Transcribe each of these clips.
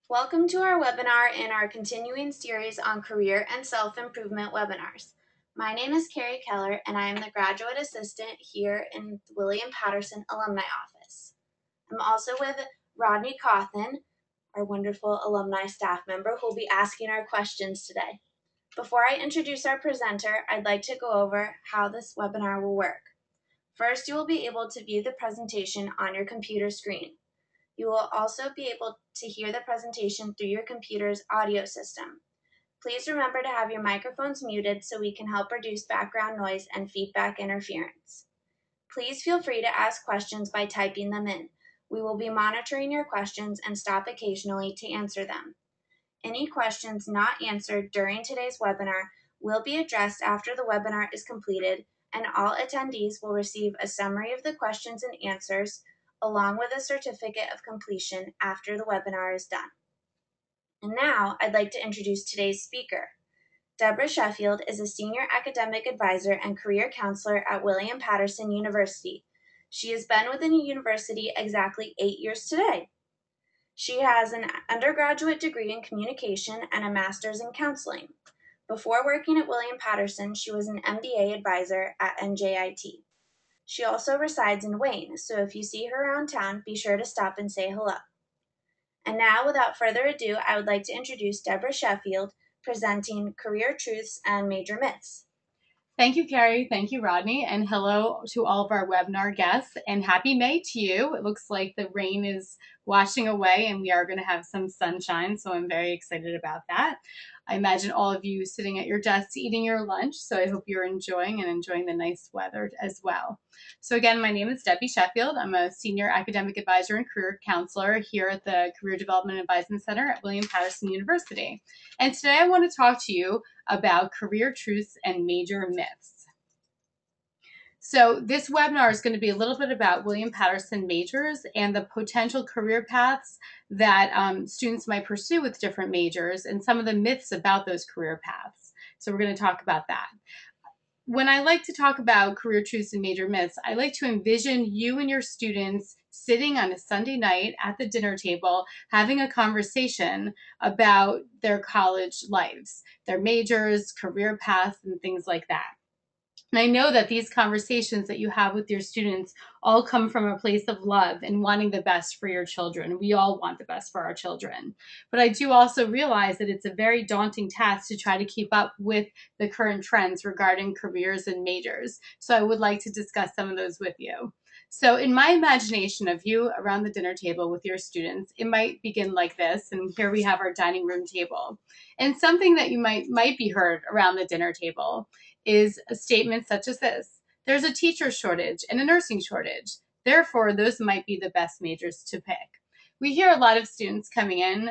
Welcome to our webinar in our continuing series on career and self-improvement webinars. My name is Carrie Keller and I am the graduate assistant here in the William Patterson Alumni Office. I'm also with Rodney Cawthon, our wonderful alumni staff member who will be asking our questions today. Before I introduce our presenter, I'd like to go over how this webinar will work. First, you will be able to view the presentation on your computer screen. You will also be able to hear the presentation through your computer's audio system. Please remember to have your microphones muted so we can help reduce background noise and feedback interference. Please feel free to ask questions by typing them in. We will be monitoring your questions and stop occasionally to answer them. Any questions not answered during today's webinar will be addressed after the webinar is completed, and all attendees will receive a summary of the questions and answers along with a certificate of completion after the webinar is done. And now I'd like to introduce today's speaker. Deborah Sheffield is a senior academic advisor and career counselor at William Patterson University. She has been within the university exactly 8 years today. She has an undergraduate degree in communication and a master's in counseling. Before working at William Patterson, she was an MBA advisor at NJIT. She also resides in Wayne, so if you see her around town, be sure to stop and say hello. And now, without further ado, I would like to introduce Deborah Sheffield, presenting Career Truths and Major Myths. Thank you, Carrie. Thank you, Rodney. And hello to all of our webinar guests. And happy May to you. It looks like the rain is washing away and we are going to have some sunshine. So I'm very excited about that. I imagine all of you sitting at your desks eating your lunch. So I hope you're enjoying the nice weather as well. So again, my name is Debbie Sheffield. I'm a senior academic advisor and career counselor here at the Career Development Advisement Center at William Patterson University. And today I want to talk to you about career truths and major myths. So this webinar is going to be a little bit about William Patterson majors and the potential career paths that students might pursue with different majors and some of the myths about those career paths. So we're going to talk about that. When I like to talk about career truths and major myths, I like to envision you and your students sitting on a Sunday night at the dinner table, having a conversation about their college lives, their majors, career paths, and things like that. And I know that these conversations that you have with your students all come from a place of love and wanting the best for your children. We all want the best for our children. But I do also realize that it's a very daunting task to try to keep up with the current trends regarding careers and majors. So I would like to discuss some of those with you. So in my imagination of you around the dinner table with your students, it might begin like this. And here we have our dining room table. And something that you might be heard around the dinner table is a statement such as this: there's a teacher shortage and a nursing shortage. Therefore, those might be the best majors to pick. We hear a lot of students coming in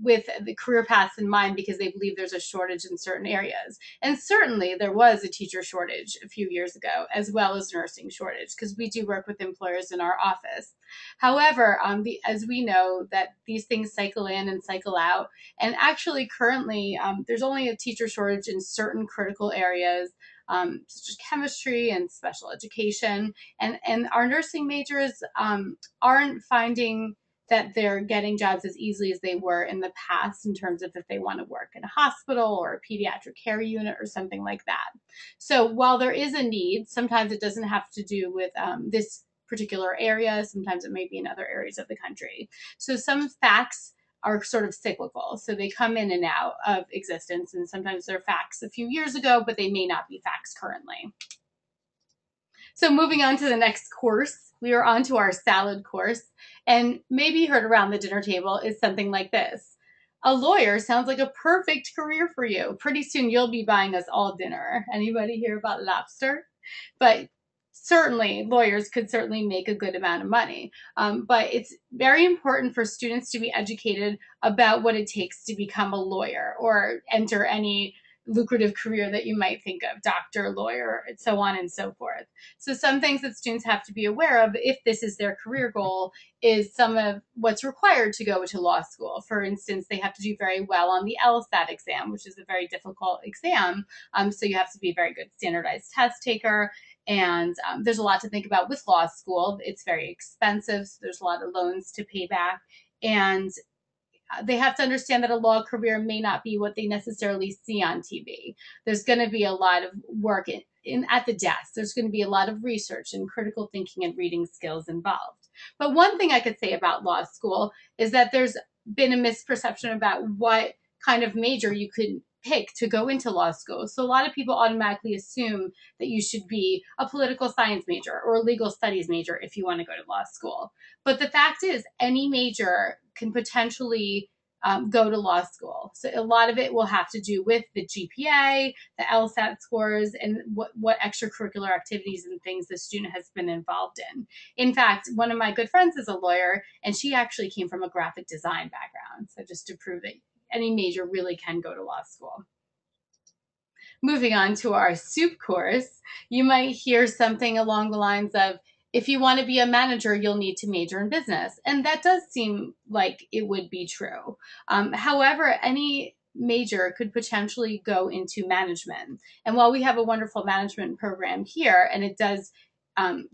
with the career paths in mind because they believe there's a shortage in certain areas. And certainly there was a teacher shortage a few years ago, as well as nursing shortage, because we do work with employers in our office. However, as we know that these things cycle in and cycle out, and actually currently there's only a teacher shortage in certain critical areas, such as chemistry and special education. And our nursing majors aren't finding that they're getting jobs as easily as they were in the past in terms of if they want to work in a hospital or a pediatric care unit or something like that. So while there is a need, sometimes it doesn't have to do with this particular area. Sometimes it may be in other areas of the country. So some facts are sort of cyclical. So they come in and out of existence, and sometimes they're facts a few years ago, but they may not be facts currently. So moving on to the next course, we are on to our salad course. And maybe heard around the dinner table is something like this: a lawyer sounds like a perfect career for you. Pretty soon you'll be buying us all dinner. Anybody hear about lobster? But certainly lawyers could certainly make a good amount of money. But it's very important for students to be educated about what it takes to become a lawyer or enter any lucrative career that you might think of: doctor, lawyer, and so on and so forth. So some things that students have to be aware of if this is their career goal is some of what's required to go to law school. For instance, they have to do very well on the LSAT exam, which is a very difficult exam. So you have to be a very good standardized test taker. And there's a lot to think about with law school. It's very expensive, so there's a lot of loans to pay back. And they have to understand that a law career may not be what they necessarily see on TV. There's going to be a lot of work at the desk. There's going to be a lot of research and critical thinking and reading skills involved. But one thing I could say about law school is that there's been a misperception about what kind of major you could pick to go into law school. So a lot of people automatically assume that you should be a political science major or a legal studies major if you want to go to law school. But the fact is, any major can potentially go to law school. So a lot of it will have to do with the GPA, the LSAT scores, and what extracurricular activities and things the student has been involved in. In fact, one of my good friends is a lawyer, and she actually came from a graphic design background. So just to prove that any major really can go to law school. Moving on to our soup course, you might hear something along the lines of, if you want to be a manager, you'll need to major in business. And that does seem like it would be true. However, any major could potentially go into management. And while we have a wonderful management program here, and it does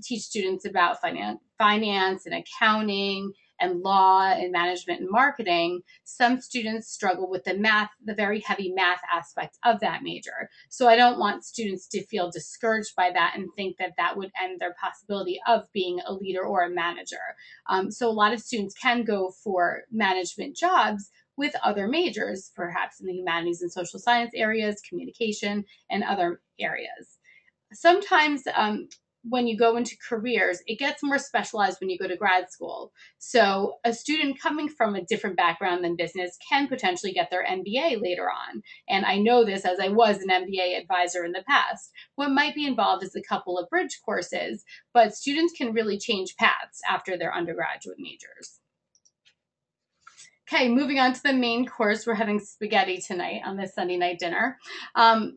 teach students about finance and accounting and law and management and marketing, some students struggle with the very heavy math aspect of that major. So I don't want students to feel discouraged by that and think that that would end their possibility of being a leader or a manager. So a lot of students can go for management jobs with other majors, perhaps in the humanities and social science areas, communication, and other areas. Sometimes when you go into careers, it gets more specialized when you go to grad school. So a student coming from a different background than business can potentially get their MBA later on. And I know this as I was an MBA advisor in the past. What might be involved is a couple of bridge courses, but students can really change paths after their undergraduate majors. Okay, moving on to the main course. We're having spaghetti tonight on this Sunday night dinner.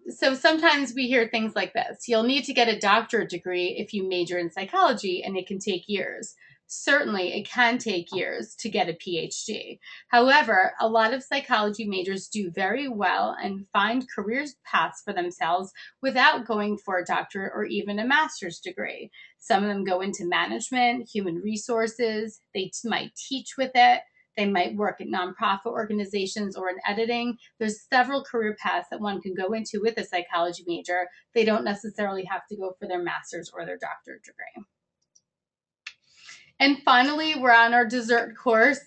So sometimes we hear things like this. You'll need to get a doctorate degree if you major in psychology, and it can take years. Certainly, it can take years to get a PhD. However, a lot of psychology majors do very well and find career paths for themselves without going for a doctorate or even a master's degree. Some of them go into management, human resources. They might teach with it. They might work at nonprofit organizations or in editing. There's several career paths that one can go into with a psychology major. They don't necessarily have to go for their master's or their doctorate degree. And finally, we're on our dessert course,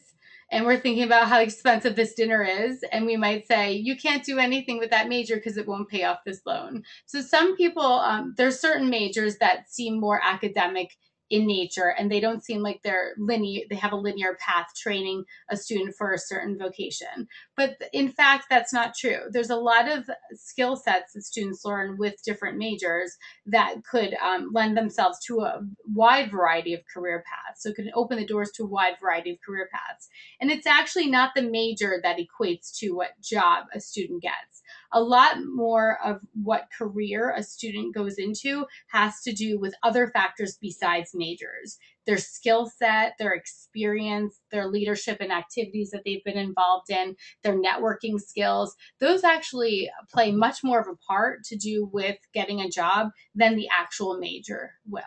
and we're thinking about how expensive this dinner is. And we might say, you can't do anything with that major because it won't pay off this loan. So some people, there's certain majors that seem more academic in nature, and they don't seem like they have a linear path training a student for a certain vocation. But in fact, that's not true. There's a lot of skill sets that students learn with different majors that could lend themselves to a wide variety of career paths. So it can open the doors to a wide variety of career paths. And it's actually not the major that equates to what job a student gets. A lot more of what career a student goes into has to do with other factors besides majors. Their skill set, their experience, their leadership and activities that they've been involved in, their networking skills. Those actually play much more of a part to do with getting a job than the actual major will.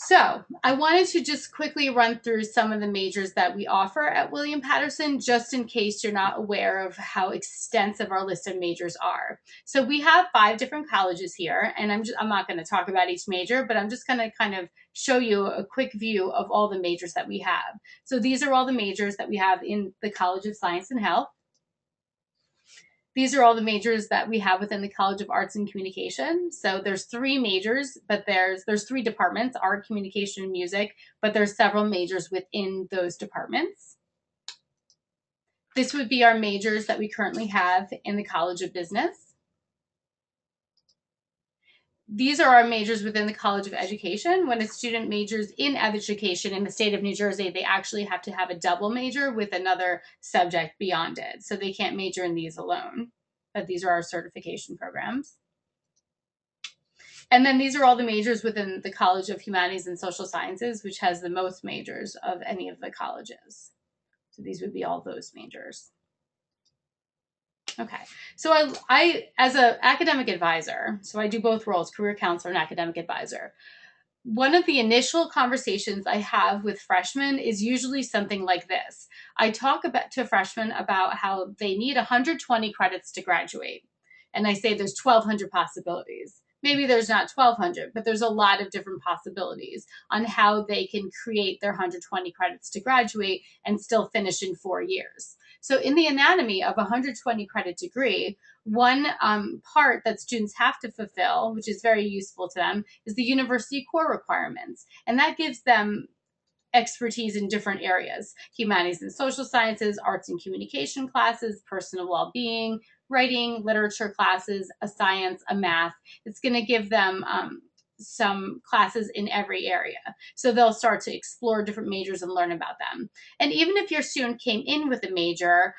So I wanted to just quickly run through some of the majors that we offer at William Paterson, just in case you're not aware of how extensive our list of majors are. So we have 5 different colleges here, and I'm not going to talk about each major, but I'm just going to kind of show you a quick view of all the majors that we have. So these are all the majors that we have in the College of Science and Health. These are all the majors that we have within the College of Arts and Communication. So there's 3 majors, but there's 3 departments, art, communication, and music, but there's several majors within those departments. This would be our majors that we currently have in the College of Business. These are our majors within the College of Education. When a student majors in education in the state of New Jersey, they actually have to have a double major with another subject beyond it. So they can't major in these alone, but these are our certification programs. And then these are all the majors within the College of Humanities and Social Sciences, which has the most majors of any of the colleges. So these would be all those majors. Okay, so I as an academic advisor, so I do both roles, career counselor and academic advisor. One of the initial conversations I have with freshmen is usually something like this. I talk to freshmen about how they need 120 credits to graduate. And I say there's 1,200 possibilities. Maybe there's not 1,200, but there's a lot of different possibilities on how they can create their 120 credits to graduate and still finish in 4 years. So in the anatomy of a 120 credit degree, one part that students have to fulfill, which is very useful to them, is the university core requirements. And that gives them expertise in different areas: humanities and social sciences, arts and communication classes, personal well-being, writing, literature classes, a science, a math. It's going to give them some classes in every area. So they'll start to explore different majors and learn about them. And even if your student came in with a major,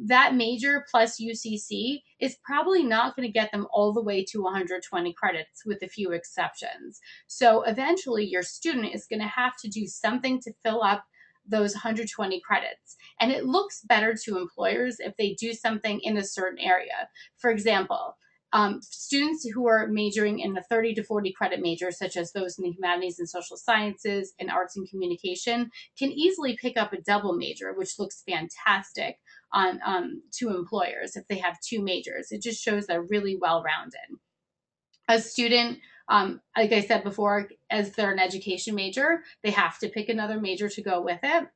that major plus UCC is probably not going to get them all the way to 120 credits, with a few exceptions. So eventually your student is going to have to do something to fill up those 120 credits. And it looks better to employers if they do something in a certain area. For example, students who are majoring in a 30 to 40 credit major, such as those in the humanities and social sciences and arts and communication, can easily pick up a double major, which looks fantastic on to employers if they have two majors. It just shows they're really well-rounded. A student, like I said before, as they're an education major, they have to pick another major to go with it.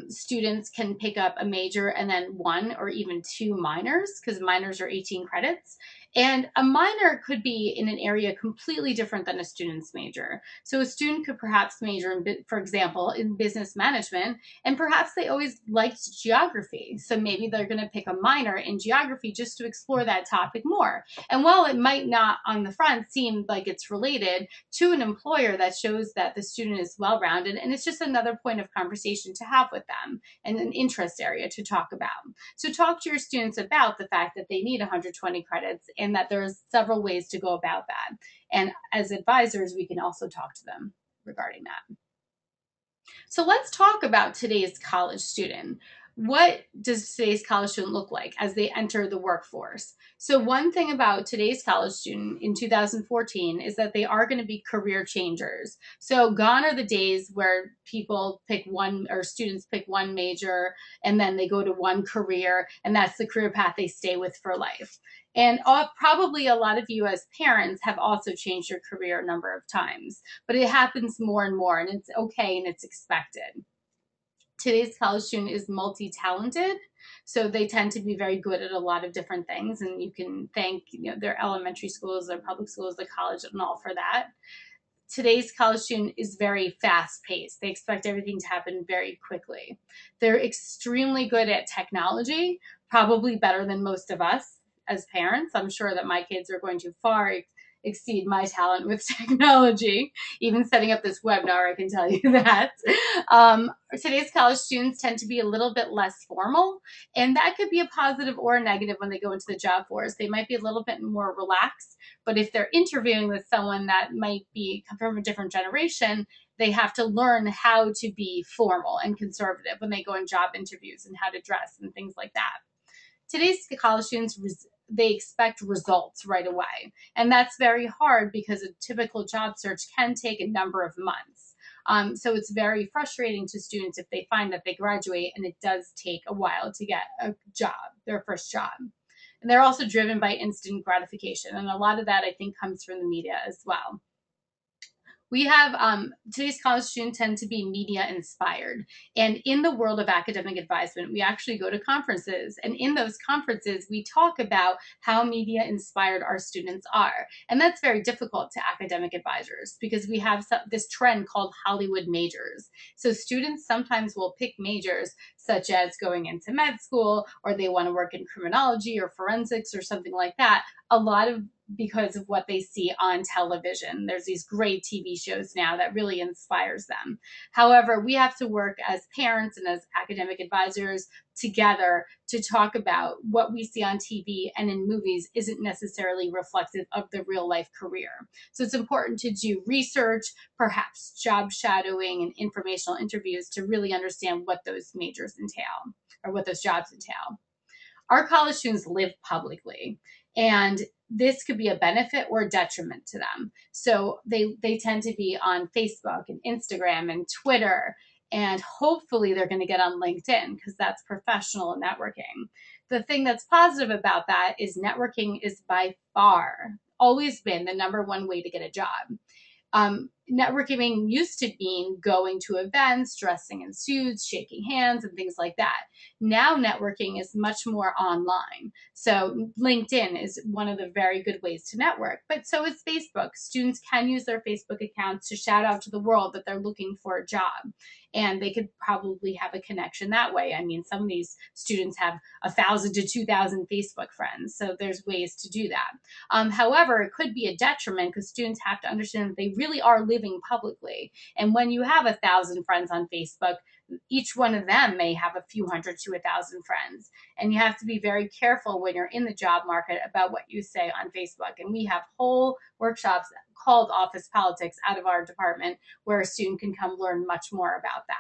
Students can pick up a major and then one or even two minors, because minors are 18 credits. And a minor could be in an area completely different than a student's major. So a student could perhaps major in, for example, in business management, and perhaps they always liked geography. So maybe they're going to pick a minor in geography just to explore that topic more. And while it might not on the front seem like it's related to an employer, that shows that the student is well-rounded, and it's just another point of conversation to have with them and an interest area to talk about. So talk to your students about the fact that they need 120 credits and that there's several ways to go about that. And as advisors, we can also talk to them regarding that. So let's talk about today's college student. What does today's college student look like as they enter the workforce? So one thing about today's college student in 2014 is that they are going to be career changers. So gone are the days where people pick one, or students pick one major and then they go to one career and that's the career path they stay with for life. And probably a lot of you as parents have also changed your career a number of times, but it happens more and more, and it's okay and it's expected. Today's college student is multi-talented, so they tend to be very good at a lot of different things, and you can thank their elementary schools, their public schools, the college, and all for that. Today's college student is very fast-paced. They expect everything to happen very quickly. They're extremely good at technology, probably better than most of us as parents. I'm sure that my kids are going to far exceed my talent with technology. Even setting up this webinar, I can tell you that. Today's college students tend to be a little bit less formal, and that could be a positive or a negative when they go into the job force. They might be a little bit more relaxed, but if they're interviewing with someone that might be from a different generation, they have to learn how to be formal and conservative when they go in job interviews and how to dress and things like that. Today's college students, they expect results right away. And that's very hard because a typical job search can take a number of months. So it's very frustrating to students if they find that they graduate and it does take a while to get a job, their first job. And they're also driven by instant gratification. And a lot of that, I think, comes from the media as well. We have today's college students tend to be media inspired. And in the world of academic advisement, we actually go to conferences. And in those conferences, we talk about how media inspired our students are. And that's very difficult to academic advisors because we have this trend called Hollywood majors. So students sometimes will pick majors such as going into med school, or they want to work in criminology or forensics or something like that. A lot of because of what they see on television. There's these great TV shows now that really inspires them. However, we have to work as parents and as academic advisors together to talk about what we see on TV and in movies isn't necessarily reflective of the real life career. So it's important to do research, perhaps job shadowing and informational interviews to really understand what those majors entail or what those jobs entail. Our college students live publicly, and this could be a benefit or a detriment to them. So they tend to be on Facebook and Instagram and Twitter, and hopefully they're going to get on LinkedIn because that's professional networking. The thing that's positive about that is networking is by far always been the number one way to get a job. Networking used to mean going to events, dressing in suits, shaking hands, and things like that. Now networking is much more online. So LinkedIn is one of the very good ways to network, but so is Facebook. Students can use their Facebook accounts to shout out to the world that they're looking for a job. And they could probably have a connection that way. I mean, some of these students have 1,000 to 2,000 Facebook friends. So there's ways to do that. However, it could be a detriment because students have to understand that they really are living publicly. And when you have 1,000 friends on Facebook, each one of them may have a few hundred to 1,000 friends. And you have to be very careful when you're in the job market about what you say on Facebook. And we have whole workshops called Office Politics out of our department where a student can come learn much more about that.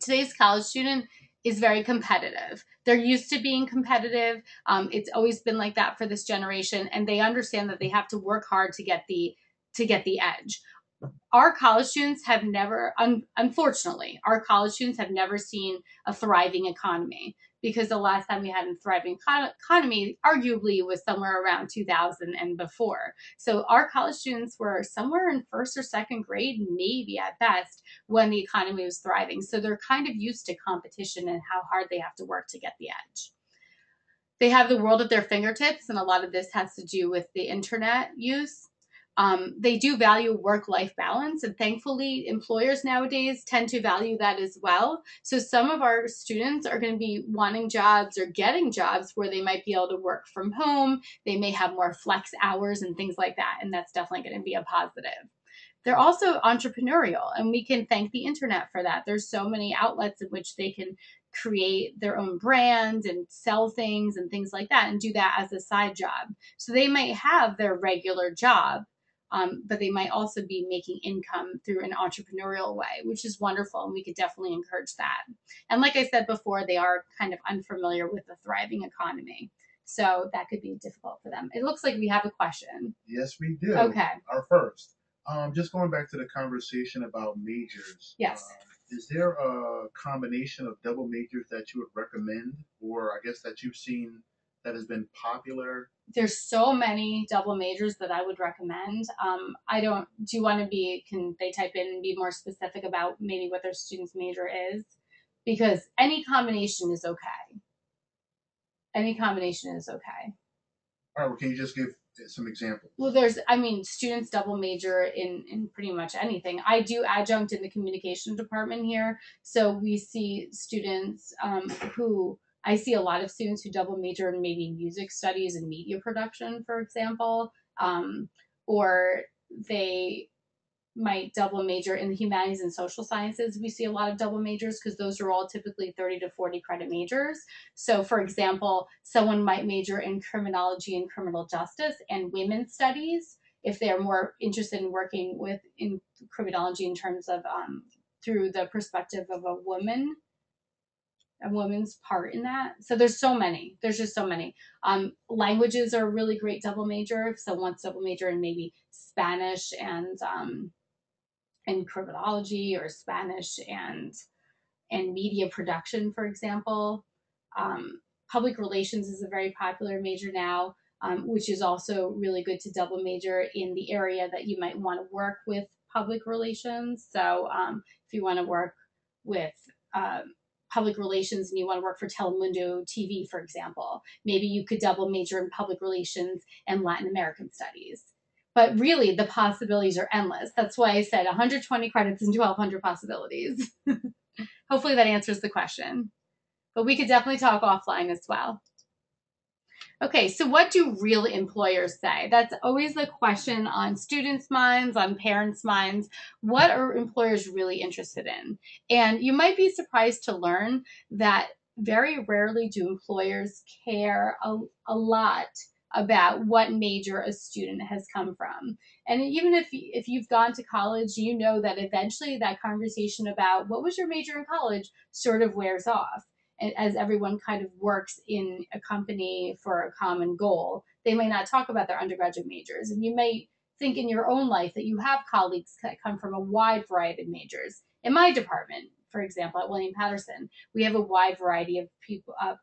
Today's college student is very competitive. They're used to being competitive. It's always been like that for this generation, and they understand that they have to work hard to get the edge. Our college students have never, unfortunately, our college students have never seen a thriving economy, because the last time we had a thriving economy arguably was somewhere around 2000 and before. So our college students were somewhere in first or second grade, maybe at best, when the economy was thriving. So they're kind of used to competition and how hard they have to work to get the edge. They have the world at their fingertips, and a lot of this has to do with the internet use. They do value work-life balance, and thankfully employers nowadays tend to value that as well. So some of our students are going to be wanting jobs or getting jobs where they might be able to work from home. They may have more flex hours and things like that, and that's definitely going to be a positive. They're also entrepreneurial, and we can thank the internet for that. There's so many outlets in which they can create their own brand and sell things and things like that, and do that as a side job. So they might have their regular job, but they might also be making income through an entrepreneurial way, which is wonderful, and we could definitely encourage that. And like I said before, they are kind of unfamiliar with the thriving economy, so that could be difficult for them. It looks like we have a question. Yes, we do. Okay. Our first. Just going back to the conversation about majors. Yes. Is there a combination of double majors that you would recommend, or I guess that you've seen that has been popular? There's so many double majors that I would recommend. Do you want to can they type in and be more specific about maybe what their student's major is? Because any combination is okay. Any combination is okay. All right, well, can you just give some examples? Well, students double major in pretty much anything. I do adjunct in the communication department here. So we see students I see a lot of students who double major in maybe music studies and media production, for example, or they might double major in the humanities and social sciences. We see a lot of double majors because those are all typically 30 to 40 credit majors. So for example, someone might major in criminology and criminal justice and women's studies if they're more interested in working in criminology in terms of through the perspective of a woman's part in that. So there's just so many. Languages are a really great double major. If someone wants double major in maybe Spanish and criminology, or Spanish and media production, for example. Public relations is a very popular major now, which is also really good to double major in the area that you might want to work with public relations. So if you want to work with public relations and you want to work for Telemundo TV, for example, maybe you could double major in public relations and Latin American studies. But really, the possibilities are endless. That's why I said 120 credits and 1,200 possibilities. Hopefully that answers the question. But we could definitely talk offline as well. Okay, so what do real employers say? That's always the question on students' minds, on parents' minds. What are employers really interested in? And you might be surprised to learn that very rarely do employers care a lot about what major a student has come from. And even if you've gone to college, you know that eventually that conversation about what was your major in college sort of wears off. as everyone kind of works in a company for a common goal, they may not talk about their undergraduate majors. And you may think in your own life that you have colleagues that come from a wide variety of majors. In my department, for example, at William Patterson, we have a wide variety of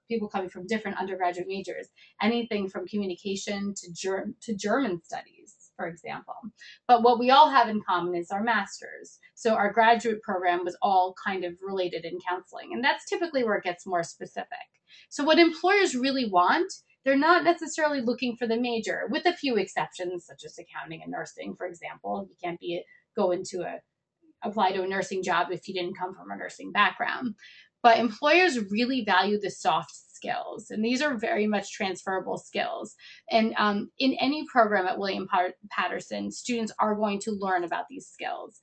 people coming from different undergraduate majors, anything from communication to German studies, for example. But what we all have in common is our masters. So our graduate program was all kind of related in counseling, and that's typically where it gets more specific. So what employers really want, they're not necessarily looking for the major, with a few exceptions, such as accounting and nursing, for example. You can't apply to a nursing job if you didn't come from a nursing background. But employers really value the soft skills, and these are very much transferable skills. And in any program at William Patterson, students are going to learn about these skills.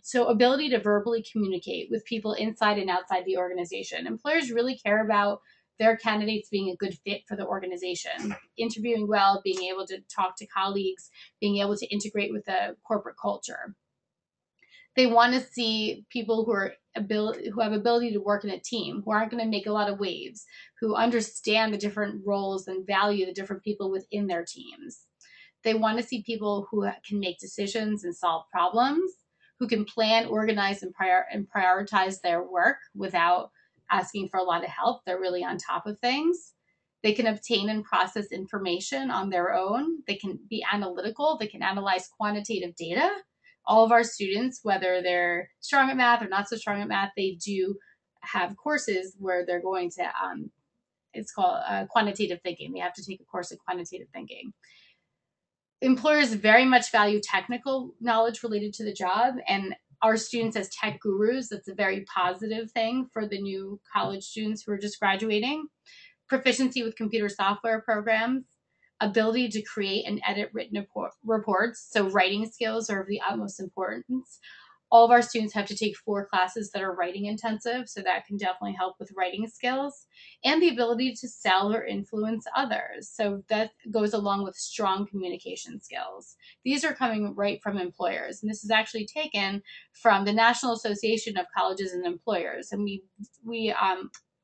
So ability to verbally communicate with people inside and outside the organization. Employers really care about their candidates being a good fit for the organization, interviewing well, being able to talk to colleagues, being able to integrate with the corporate culture. They want to see people who have ability to work in a team, who aren't going to make a lot of waves, who understand the different roles and value the different people within their teams. They want to see people who can make decisions and solve problems, who can plan, organize, and prioritize their work without asking for a lot of help. They're really on top of things. They can obtain and process information on their own. They can be analytical. They can analyze quantitative data. All of our students, whether they're strong at math or not so strong at math, they do have courses where they're going to, it's called quantitative thinking. They have to take a course in quantitative thinking. Employers very much value technical knowledge related to the job, and our students as tech gurus, that's a very positive thing for the new college students who are just graduating. Proficiency with computer software programs, ability to create and edit written reports, so writing skills are of the utmost importance. All of our students have to take 4 classes that are writing intensive, so that can definitely help with writing skills, and the ability to sell or influence others. So that goes along with strong communication skills. These are coming right from employers, and this is actually taken from the National Association of Colleges and Employers, and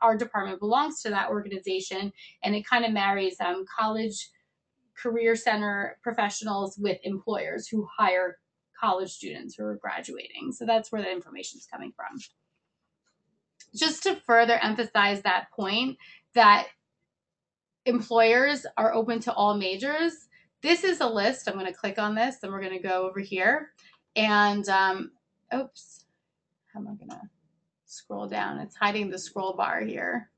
our department belongs to that organization, and it kind of marries college career center professionals with employers who hire college students who are graduating. So that's where the information is coming from. Just to further emphasize that point that employers are open to all majors, this is a list. I'm going to click on this, and we're going to go over here. And, oops, how am I going to scroll down? It's hiding the scroll bar here.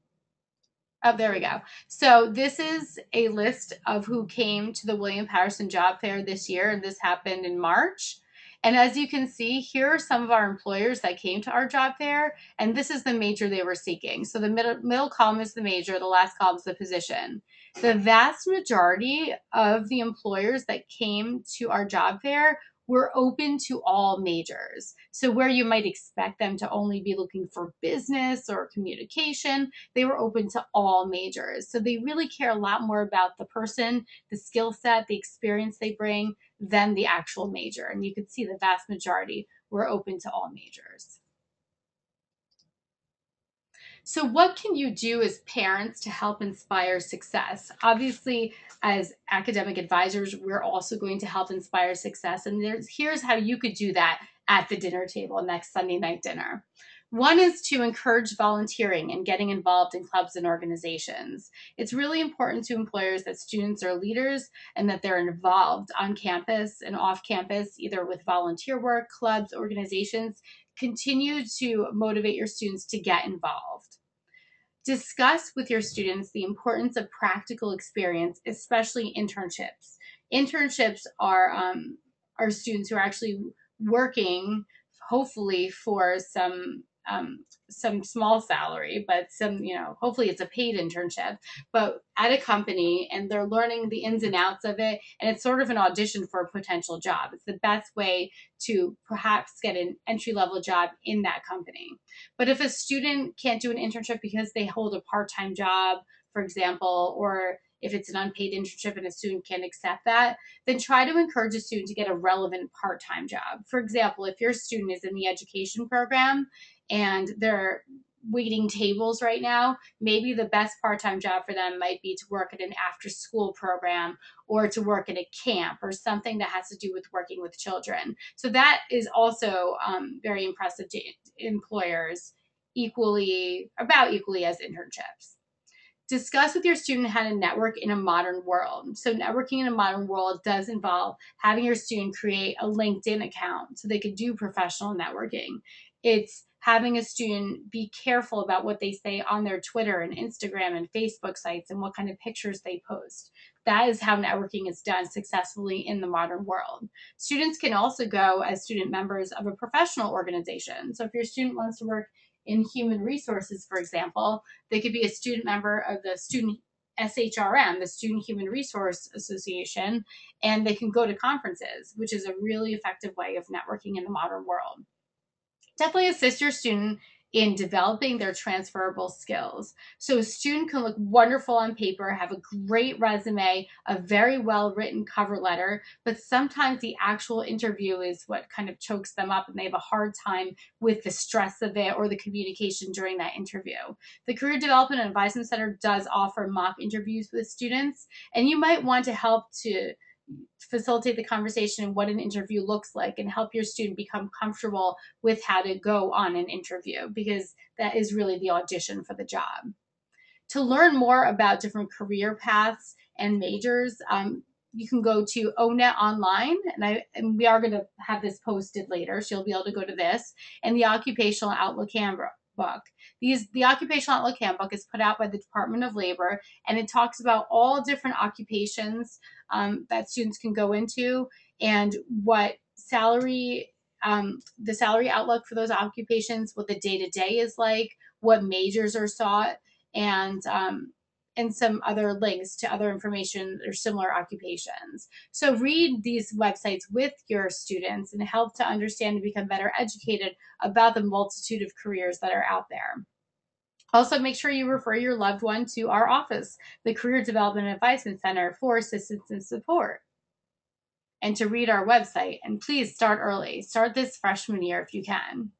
Oh, there we go. So this is a list of who came to the William Patterson Job Fair this year, and this happened in March. And as you can see, here are some of our employers that came to our job fair, and this is the major they were seeking. So the middle column is the major, the last column is the position. The vast majority of the employers that came to our job fair were open to all majors. So where you might expect them to only be looking for business or communication, they were open to all majors. So they really care a lot more about the person, the skill set, the experience they bring than the actual major. And you can see the vast majority were open to all majors. So what can you do as parents to help inspire success? Obviously, as academic advisors, we're also going to help inspire success. And here's how you could do that at the dinner table next Sunday night dinner. One is to encourage volunteering and getting involved in clubs and organizations. It's really important to employers that students are leaders and that they're involved on campus and off campus, either with volunteer work, clubs, organizations. Continue to motivate your students to get involved. Discuss with your students the importance of practical experience, especially internships. Internships are students who are actually working, hopefully for some small salary, but hopefully it's a paid internship, but at a company, and they're learning the ins and outs of it. And it's sort of an audition for a potential job. It's the best way to perhaps get an entry-level job in that company. But if a student can't do an internship because they hold a part-time job, for example, or if it's an unpaid internship and a student can't accept that, then try to encourage a student to get a relevant part-time job. For example, if your student is in the education program and they're waiting tables right now, maybe the best part-time job for them might be to work at an after-school program or to work at a camp or something that has to do with working with children. So that is also very impressive to employers, about equally as internships. Discuss with your student how to network in a modern world. So networking in a modern world does involve having your student create a LinkedIn account so they could do professional networking. It's having a student be careful about what they say on their Twitter and Instagram and Facebook sites and what kind of pictures they post. That is how networking is done successfully in the modern world. Students can also go as student members of a professional organization. So if your student wants to work in human resources, for example, they could be a student member of the student SHRM, the Student Human Resource Association, and they can go to conferences, which is a really effective way of networking in the modern world. Definitely assist your student in developing their transferable skills. So a student can look wonderful on paper, have a great resume, a very well-written cover letter, but sometimes the actual interview is what kind of chokes them up and they have a hard time with the stress of it or the communication during that interview. The Career Development and Advisement Center does offer mock interviews with students, and you might want to help to facilitate the conversation and what an interview looks like and help your student become comfortable with how to go on an interview, because that is really the audition for the job. To learn more about different career paths and majors, you can go to ONET online, and we are going to have this posted later, so you'll be able to go to this, and the Occupational Outlook Handbook. The Occupational Outlook Handbook is put out by the Department of Labor, and it talks about all different occupations that students can go into and what salary, the salary outlook for those occupations, what the day-to-day is like, what majors are sought, and some other links to other information or similar occupations. So read these websites with your students and help to understand and become better educated about the multitude of careers that are out there. Also, make sure you refer your loved one to our office, the Career Development and Advisement Center, for assistance and support. And to read our website. And please start early. Start this freshman year if you can.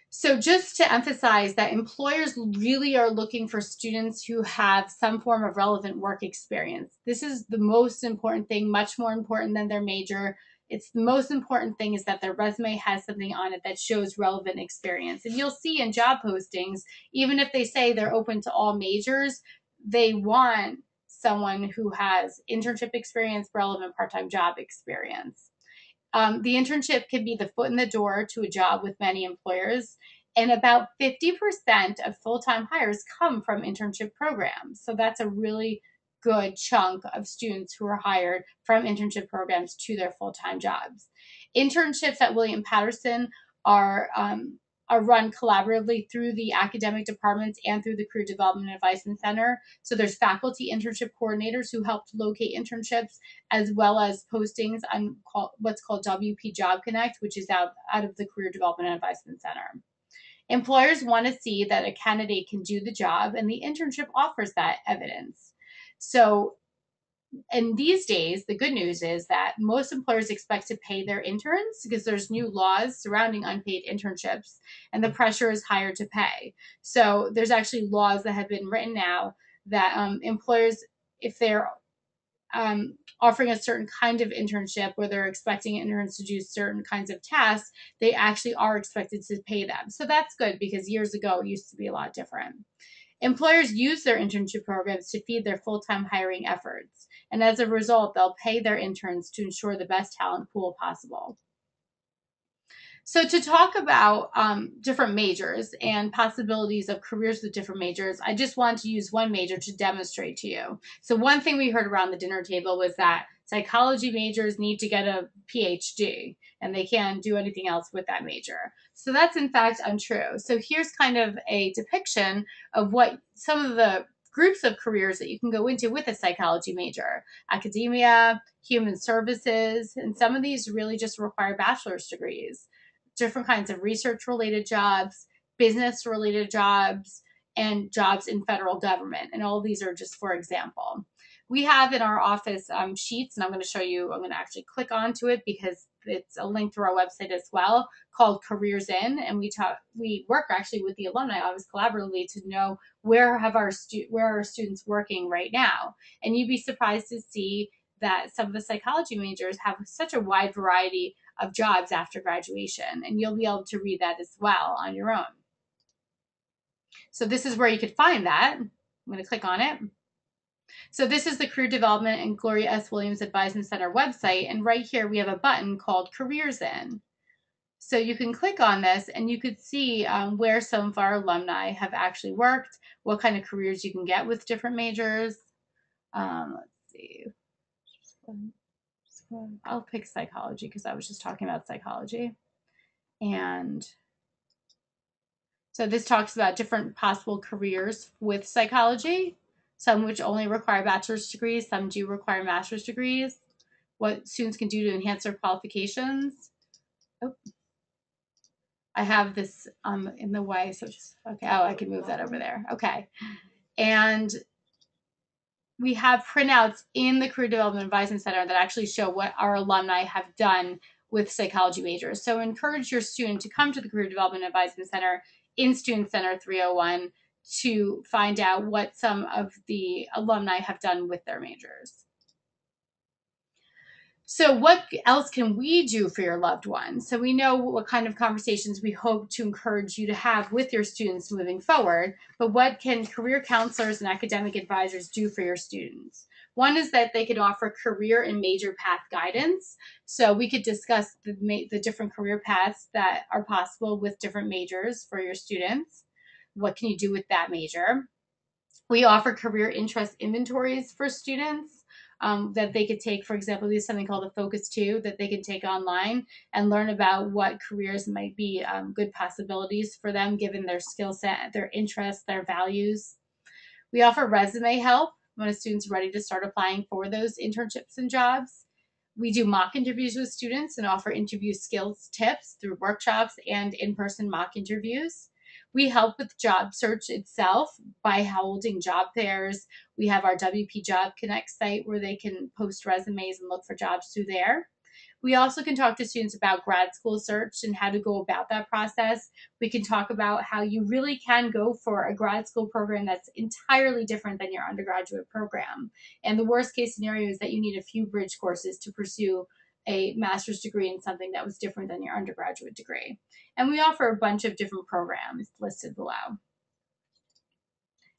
So just to emphasize that employers really are looking for students who have some form of relevant work experience. This is the most important thing, much more important than their major. It's the most important thing is that their resume has something on it that shows relevant experience. And you'll see in job postings, even if they say they're open to all majors, they want someone who has internship experience, relevant part-time job experience. The internship can be the foot in the door to a job with many employers, and about 50% of full-time hires come from internship programs. So that's a really good chunk of students who are hired from internship programs to their full-time jobs. Internships at William Patterson are run collaboratively through the academic departments and through the Career Development and Advisement Center. So there's faculty internship coordinators who help to locate internships, as well as postings on what's called WP Job Connect, which is out of the Career Development and Advisement Center. Employers want to see that a candidate can do the job, and the internship offers that evidence. So and these days, the good news is that most employers expect to pay their interns because there's new laws surrounding unpaid internships, and the pressure is higher to pay. So there's actually laws that have been written now that employers, if they're offering a certain kind of internship where they're expecting interns to do certain kinds of tasks, they actually are expected to pay them. So that's good, because years ago it used to be a lot different. Employers use their internship programs to feed their full-time hiring efforts, and as a result, they'll pay their interns to ensure the best talent pool possible. So to talk about different majors and possibilities of careers with different majors, I just want to use one major to demonstrate to you. So one thing we heard around the dinner table was that psychology majors need to get a PhD and they can't do anything else with that major. So that's in fact untrue. So here's kind of a depiction of what some of the groups of careers that you can go into with a psychology major: academia, human services, and some of these really just require bachelor's degrees. Different kinds of research-related jobs, business-related jobs, and jobs in federal government. And all of these are just for example. We have in our office sheets, and I'm going to show you, I'm going to actually click onto it because it's a link to our website as well, called Careers In, and we work actually with the alumni office collaboratively to know where are our students working right now. And you'd be surprised to see that some of the psychology majors have such a wide variety of jobs after graduation, and you'll be able to read that as well on your own. So this is where you could find that. I'm going to click on it. So this is the Career Development and Gloria S. Williams Advisement Center website, and right here we have a button called Careers In. So you can click on this and you could see where some of our alumni have actually worked, what kind of careers you can get with different majors. Let's see. I'll pick psychology because I was just talking about psychology. And so this talks about different possible careers with psychology, some which only require bachelor's degrees, some do require master's degrees, what students can do to enhance their qualifications. Oh, I have this in the way, so just, okay, oh, I can move that over there. Okay. And we have printouts in the Career Development Advisement Center that actually show what our alumni have done with psychology majors. So encourage your student to come to the Career Development Advisement Center in Student Center 301 to find out what some of the alumni have done with their majors. So what else can we do for your loved ones? So we know what kind of conversations we hope to encourage you to have with your students moving forward, but what can career counselors and academic advisors do for your students? One is that they can offer career and major path guidance. So we could discuss the different career paths that are possible with different majors for your students. What can you do with that major? We offer career interest inventories for students. That they could take, for example, there's something called a Focus 2 that they can take online and learn about what careers might be good possibilities for them given their skill set, their interests, their values. We offer resume help when a student's ready to start applying for those internships and jobs. We do mock interviews with students and offer interview skills tips through workshops and in-person mock interviews. We help with job search itself by holding job fairs. We have our WP Job Connect site where they can post resumes and look for jobs through there. We also can talk to students about grad school search and how to go about that process. We can talk about how you really can go for a grad school program that's entirely different than your undergraduate program. And the worst case scenario is that you need a few bridge courses to pursue a master's degree in something that was different than your undergraduate degree. And we offer a bunch of different programs listed below.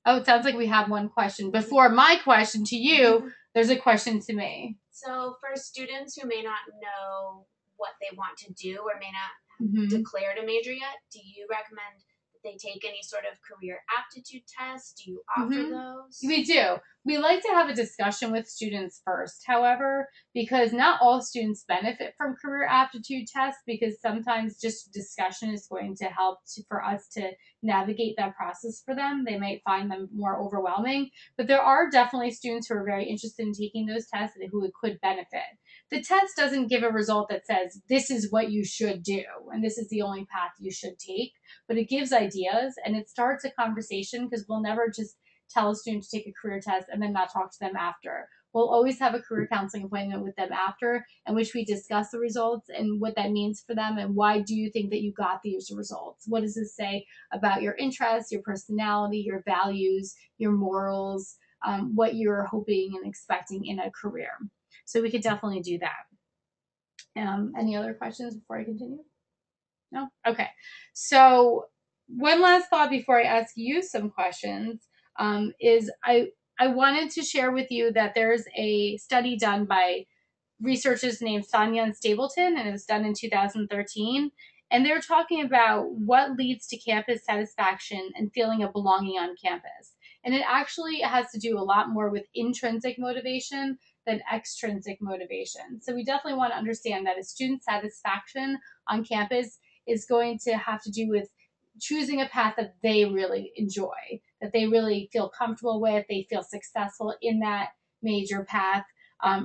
Oh, it sounds like we have one question. Before my question to you, there's a question to me. So for students who may not know what they want to do or may not have declared a major yet, do you recommend that they take any sort of career aptitude test? Do you offer those? We do. We like to have a discussion with students first, however, because not all students benefit from career aptitude tests because sometimes just discussion is going to help for us to navigate that process for them. They might find them more overwhelming, but there are definitely students who are very interested in taking those tests and who could benefit. The test doesn't give a result that says this is what you should do and this is the only path you should take, but it gives ideas and it starts a conversation because we'll never just tell a student to take a career test and then not talk to them after. We'll always have a career counseling appointment with them after in which we discuss the results and what that means for them and why do you think that you got these results? What does this say about your interests, your personality, your values, your morals, what you're hoping and expecting in a career? So we could definitely do that. Any other questions before I continue? No? Okay. So one last thought before I ask you some questions is I wanted to share with you that there's a study done by researchers named Sonia and Stapleton, and it was done in 2013. And they're talking about what leads to campus satisfaction and feeling of belonging on campus. And it actually has to do a lot more with intrinsic motivation than extrinsic motivation. So we definitely want to understand that a student satisfaction on campus is going to have to do with choosing a path that they really enjoy, that they really feel comfortable with, they feel successful in that major path,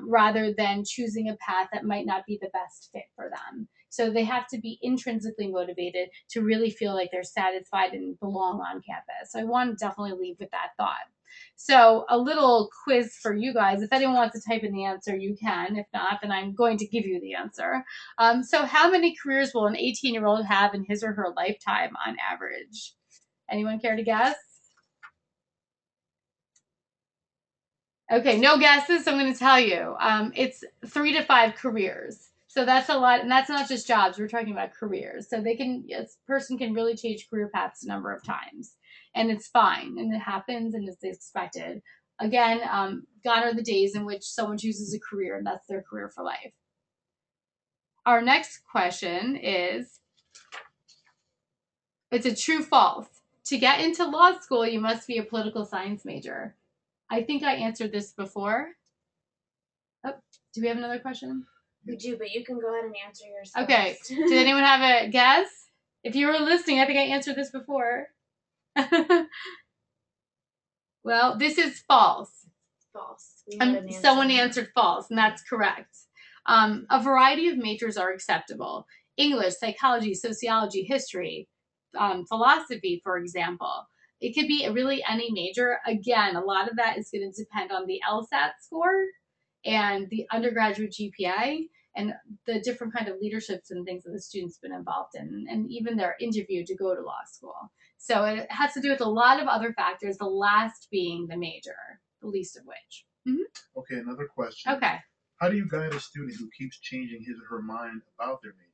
rather than choosing a path that might not be the best fit for them. So they have to be intrinsically motivated to really feel like they're satisfied and belong on campus. So I want to definitely leave with that thought. So a little quiz for you guys. If anyone wants to type in the answer, you can. If not, then I'm going to give you the answer. So how many careers will an 18-year-old have in his or her lifetime on average? Anyone care to guess? Okay, no guesses, so I'm going to tell you. It's 3 to 5 careers. So that's a lot, and that's not just jobs. We're talking about careers. So a person can really change career paths a number of times, and it's fine, and it happens, and it's expected. Again, gone are the days in which someone chooses a career, and that's their career for life. Our next question is, it's a true false. To get into law school, you must be a political science major. I think I answered this before. Oh, do we have another question? We do, but you can go ahead and answer yours. Okay. Did anyone have a guess? If you were listening, I think I answered this before. Well, this is false. False. Someone answered false, and that's correct. A variety of majors are acceptable. English, psychology, sociology, history, philosophy, for example. It could be really any major. Again, a lot of that is going to depend on the LSAT score and the undergraduate GPA and the different kind of leaderships and things that the student's been involved in, and even their interview to go to law school. So it has to do with a lot of other factors, the last being the major, the least of which. Mm-hmm. Okay, another question. Okay. How do you guide a student who keeps changing his or her mind about their major?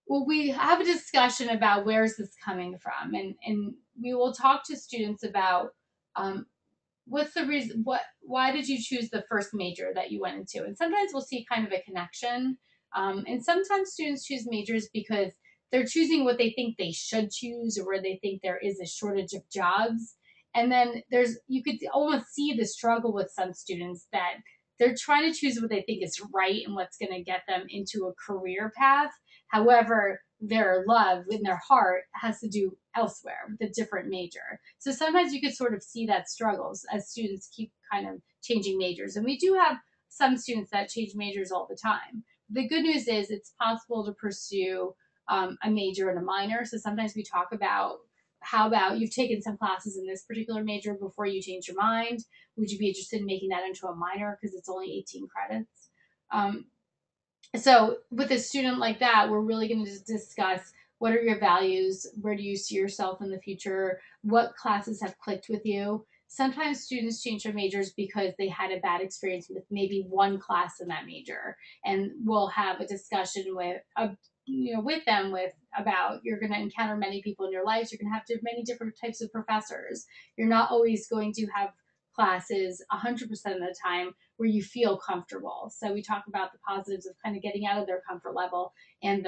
Well, we have a discussion about where's this coming from, and we will talk to students about what's the reason, why did you choose the first major that you went into? And sometimes we'll see kind of a connection. And sometimes students choose majors because they're choosing what they think they should choose or where they think there is a shortage of jobs. And then you could almost see the struggle with some students that they're trying to choose what they think is right and what's going to get them into a career path. However, their love in their heart has to do elsewhere with a different major. So sometimes you could sort of see that struggles as students keep kind of changing majors. And we do have some students that change majors all the time. The good news is it's possible to pursue a major and a minor. So sometimes we talk about, how about you've taken some classes in this particular major before you change your mind? Would you be interested in making that into a minor because it's only 18 credits? So with a student like that, we're really going to discuss what are your values, where do you see yourself in the future, what classes have clicked with you. Sometimes students change their majors because they had a bad experience with maybe one class in that major, and we'll have a discussion with them about you're going to encounter many people in your lives. You're going to have many different types of professors. You're not always going to have classes 100% of the time where you feel comfortable. So we talk about the positives of kind of getting out of their comfort level and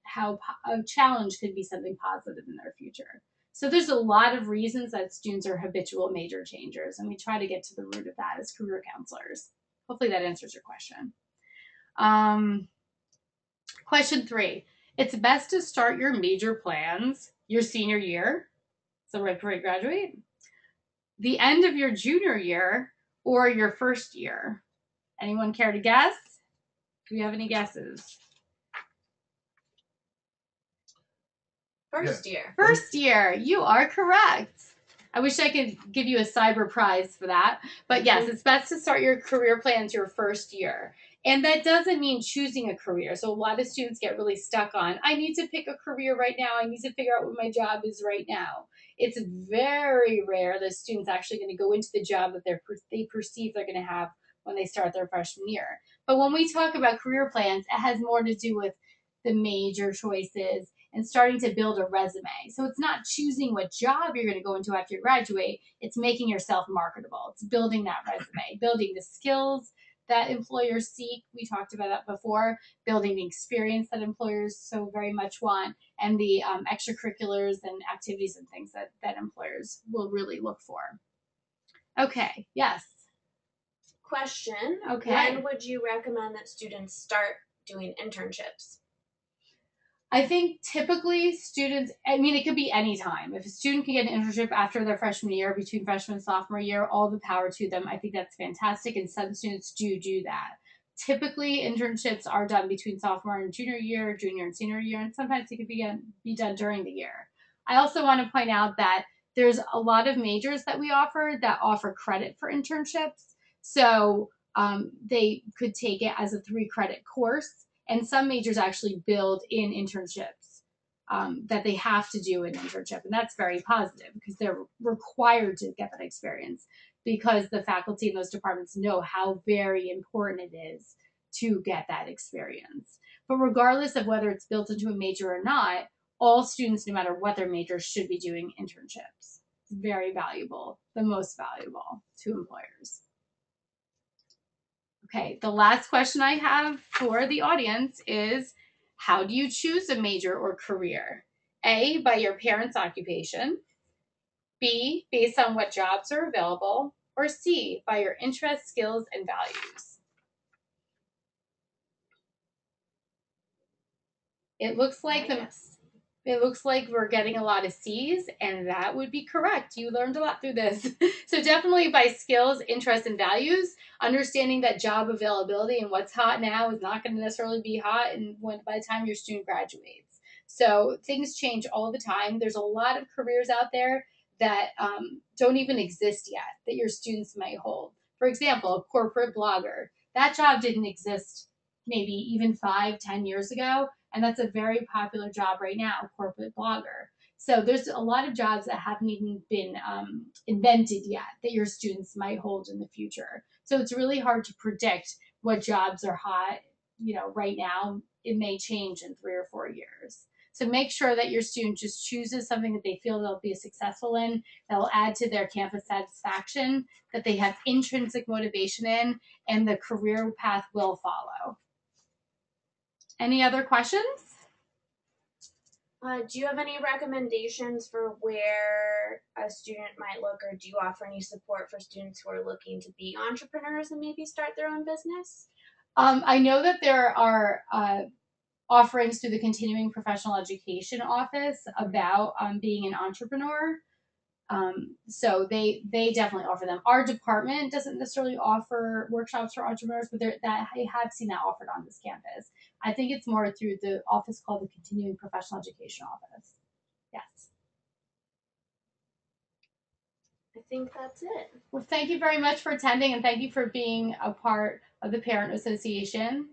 how a challenge could be something positive in their future. So there's a lot of reasons that students are habitual major changers, and we try to get to the root of that as career counselors. Hopefully that answers your question. Question 3. It's best to start your major plans your senior year, so right before you graduate, the end of your junior year, or your first year. Anyone care to guess? Do we have any guesses? First year. First year. You are correct. I wish I could give you a cyber prize for that. But yes, it's best to start your career plans your first year. And that doesn't mean choosing a career. So a lot of students get really stuck on, I need to pick a career right now. I need to figure out what my job is right now. It's very rare that students actually going to go into the job that they perceive they're going to have when they start their freshman year. But when we talk about career plans, it has more to do with the major choices and starting to build a resume. So it's not choosing what job you're going to go into after you graduate. It's making yourself marketable. It's building that resume, building the skills that employers seek. We talked about that before, building the experience that employers so very much want, and the extracurriculars and activities and things that employers will really look for. Okay, yes. Question. Okay. When would you recommend that students start doing internships? I think typically students, it could be any time. If a student can get an internship after their freshman year, between freshman and sophomore year, all the power to them. I think that's fantastic, and some students do that. Typically, internships are done between sophomore and junior year, junior and senior year, and sometimes it could be done during the year. I also want to point out that there's a lot of majors that we offer that offer credit for internships. So they could take it as a 3-credit course, and some majors actually build in internships that they have to do an internship, and that's very positive because they're required to get that experience because the faculty in those departments know how very important it is to get that experience. But regardless of whether it's built into a major or not, all students, no matter what their major, should be doing internships. It's very valuable, the most valuable to employers. Okay, the last question I have for the audience is, how do you choose a major or career? A, by your parents' occupation. B, based on what jobs are available. Or C, by your interests, skills, and values. It looks like It looks like we're getting a lot of C's, and that would be correct. You learned a lot through this. So definitely by skills, interests, and values, understanding that job availability and what's hot now is not going to necessarily be hot by the time your student graduates. So things change all the time. There's a lot of careers out there that don't even exist yet that your students might hold. For example, a corporate blogger. That job didn't exist maybe even 5-10 years ago. And that's a very popular job right now, corporate blogger. So there's a lot of jobs that haven't even been invented yet that your students might hold in the future. So it's really hard to predict what jobs are hot, right now. It may change in 3 or 4 years. So make sure that your student just chooses something that they feel they'll be successful in, that will add to their campus satisfaction, that they have intrinsic motivation in, and the career path will follow. Any other questions? Do you have any recommendations for where a student might look, or do you offer any support for students who are looking to be entrepreneurs and maybe start their own business? I know that there are offerings through the Continuing Professional Education Office about being an entrepreneur. So they definitely offer them. Our department doesn't necessarily offer workshops for entrepreneurs, but I have seen that offered on this campus. I think it's more through the office called the Continuing Professional Education Office. Yes. I think that's it. Well, thank you very much for attending, and thank you for being a part of the Parent Association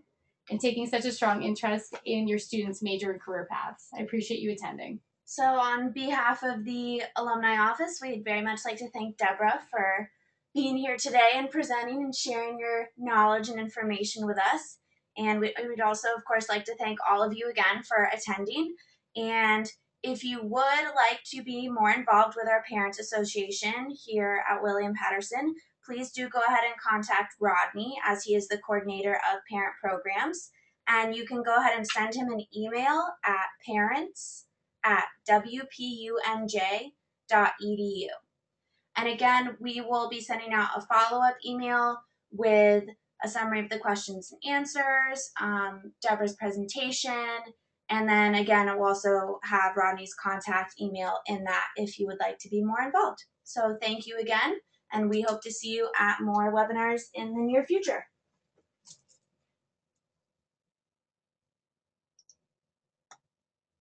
and taking such a strong interest in your students' major and career paths. I appreciate you attending. So on behalf of the alumni office, we'd very much like to thank Deborah for being here today and presenting and sharing your knowledge and information with us. And we'd also, of course, like to thank all of you again for attending. And if you would like to be more involved with our Parents Association here at William Patterson, please do go ahead and contact Rodney, as he is the coordinator of parent programs. And you can go ahead and send him an email at parents@wpunj.edu. And again, we will be sending out a follow-up email with a summary of the questions and answers, Deborah's presentation, and then again, it will also have Rodney's contact email in that if you would like to be more involved. So thank you again, and we hope to see you at more webinars in the near future.